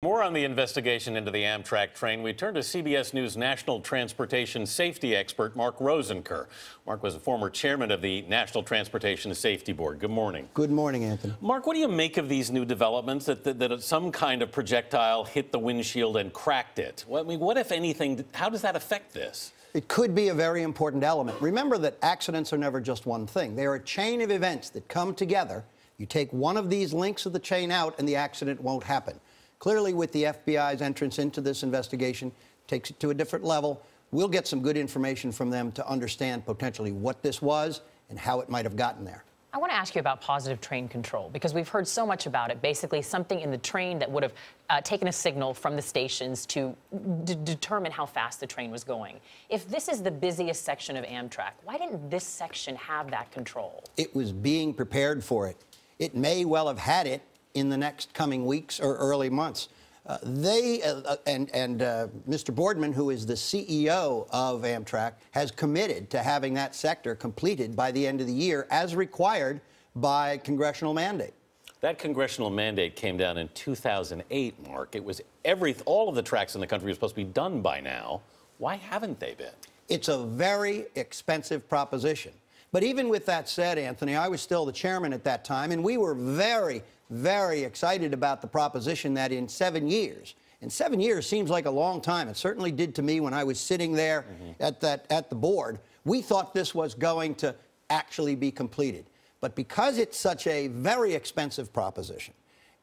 More on the investigation into the Amtrak train. We turn to CBS News national transportation safety expert Mark Rosenker. Mark was a former chairman of the National Transportation Safety Board. Good morning. Good morning, Anthony. Mark, what do you make of these new developments that some kind of projectile hit the windshield and cracked it? Well, I mean, what, if anything, how does that affect this? It could be a very important element. Remember that accidents are never just one thing. They are a chain of events that come together. You take one of these links of the chain out and the accident won't happen. Clearly, with the FBI's entrance into this investigation, takes it to a different level. We'll get some good information from them to understand potentially what this was and how it might have gotten there. I want to ask you about positive train control, because we've heard so much about it. Basically, something in the train that would have taken a signal from the stations to determine how fast the train was going. If this is the busiest section of Amtrak, why didn't this section have that control? It was being prepared for it. It may well have had it in the next coming weeks or early months. Mr. Boardman, who is the CEO of Amtrak, has committed to having that sector completed by the end of the year, as required by congressional mandate. That congressional mandate came down in 2008, Mark. It was all of the tracks in the country were supposed to be done by now. Why haven't they been? It's a very expensive proposition. But even with that said, Anthony, I was still the chairman at that time, and we were very, very excited about the proposition that in 7 years, and 7 years seems like a long time. It certainly did to me when I was sitting there at the board. We thought this was going to actually be completed. But because it's such a very expensive proposition,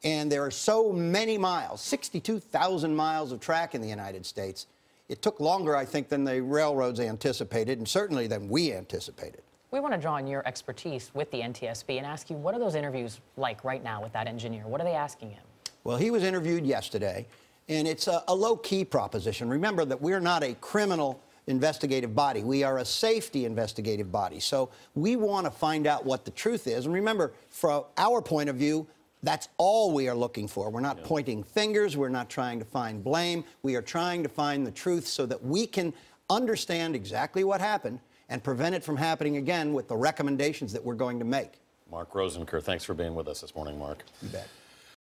and there are so many miles, 62,000 miles of track in the United States, it took longer, I think, than the railroads anticipated, and certainly than we anticipated. We want to draw on your expertise with the NTSB and ask you, what are those interviews like right now with that engineer? What are they asking him? Well, he was interviewed yesterday, and it's a low-key proposition. Remember that we're not a criminal investigative body. We are a safety investigative body. So we want to find out what the truth is. And remember, from our point of view, that's all we are looking for. We're not pointing fingers. We're not trying to find blame. We are trying to find the truth so that we can understand exactly what happened and prevent it from happening again with the recommendations that we're going to make. Mark Rosenker, thanks for being with us this morning, Mark. You bet.